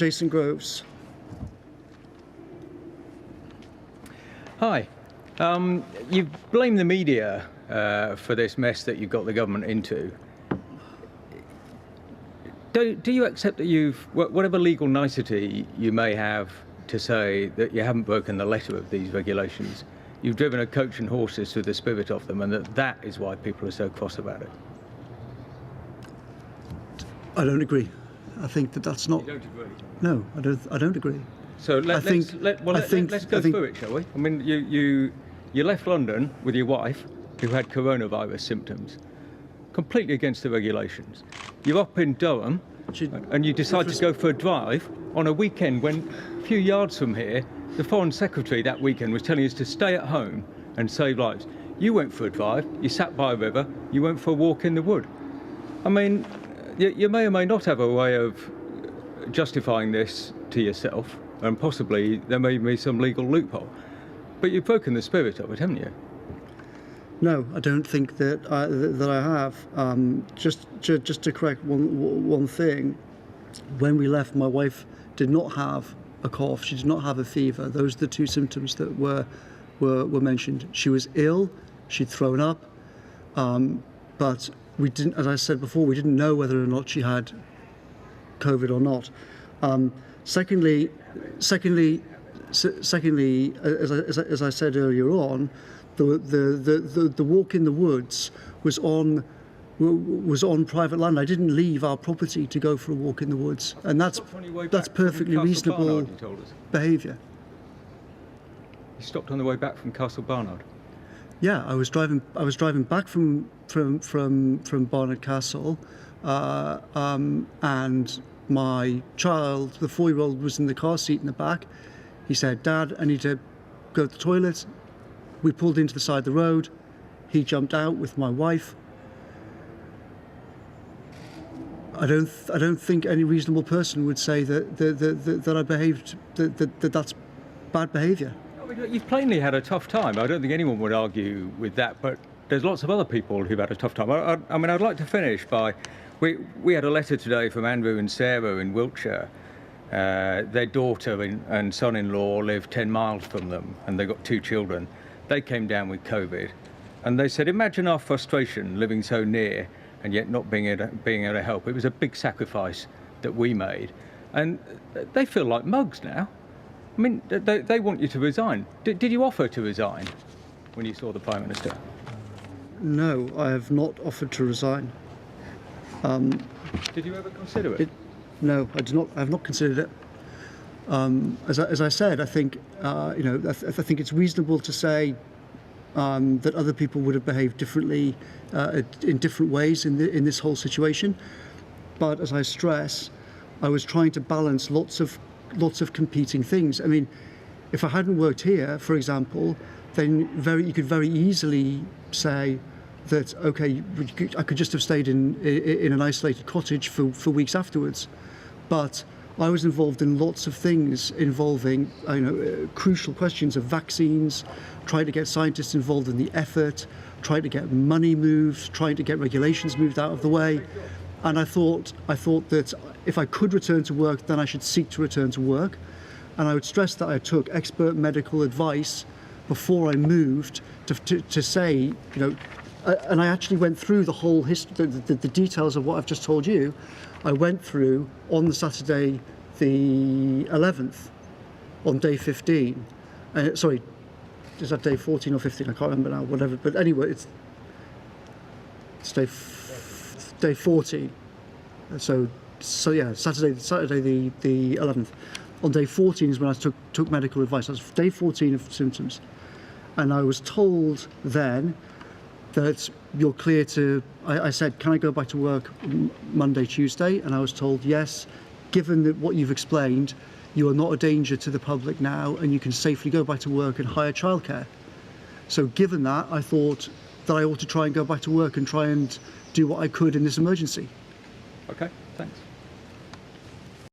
Jason Groves. Hi. You blame the media for this mess that you got the government into. Do you accept that whatever legal nicety you may have to say that you haven't broken the letter of these regulations, you've driven a coach and horses through the spirit of them, and that is why people are so cross about it? I don't agree. I think that's not... You don't agree? No, I don't agree. So let's go through it, shall we? I mean, you left London with your wife, who had coronavirus symptoms, completely against the regulations. You're up in Durham, and you decide to go for a drive on a weekend when, a few yards from here, the Foreign Secretary that weekend was telling us to stay at home and save lives. You went for a drive, you sat by a river, you went for a walk in the wood. I mean, you may or may not have a way of justifying this to yourself, and possibly there may be some legal loophole. But you've broken the spirit of it, haven't you? No, I don't think that I have. Just to correct one thing, when we left, my wife did not have a cough. She did not have a fever. Those are the two symptoms that were mentioned. She was ill. She'd thrown up, but we didn't. As I said before, we didn't know whether or not she had COVID or not. Secondly, as I said earlier on, the walk in the woods was on private land. I didn't leave our property to go for a walk in the woods, and that's perfectly reasonable behaviour. You stopped on the way back from Castle Barnard. Yeah, I was driving back from Barnard Castle, and my child, the 4-year-old, was in the car seat in the back. He said, "Dad, I need to go to the toilet." We pulled into the side of the road. He jumped out with my wife. I don't think any reasonable person would say that I behaved that's bad behaviour. I mean, you've plainly had a tough time. I don't think anyone would argue with that, but there's lots of other people who've had a tough time. I mean, I'd like to finish by, we had a letter today from Andrew and Sarah in Wiltshire. Their daughter and son-in-law live 10 miles from them, and they've got 2 children. They came down with COVID, and they said, imagine our frustration living so near and yet not being able to help. It was a big sacrifice that we made, and they feel like mugs now. I mean, they want you to resign. Did you offer to resign when you saw the Prime Minister? No, I have not offered to resign. Did you ever consider it? No, I did not. I have not considered it. As I said, I think I think it's reasonable to say that other people would have behaved differently in different ways in this whole situation. But as I stress, I was trying to balance lots of competing things. I mean, if I hadn't worked here, for example, then you could very easily say that, okay, I could just have stayed in an isolated cottage for weeks afterwards. But I was involved in lots of things involving crucial questions of vaccines, trying to get scientists involved in the effort, trying to get money moved, trying to get regulations moved out of the way. And I thought that if I could return to work, then I should seek to return to work. And I would stress that I took expert medical advice before I moved to say, and I actually went through the whole history, the details of what I've just told you. I went through on the Saturday, the 11th, on day 15. Sorry, is that day 14 or 15? I can't remember now. Whatever. But anyway, it's day 14. So yeah, Saturday the 11th. On day 14 is when I took medical advice. That's day 14 of symptoms, and I was told then that you're clear to. I said, can I go back to work Monday, Tuesday? And I was told yes. Given what you've explained, you are not a danger to the public now, and you can safely go back to work and hire childcare. So given that, I thought that I ought to try and go back to work and try and do what I could in this emergency. Okay, thanks.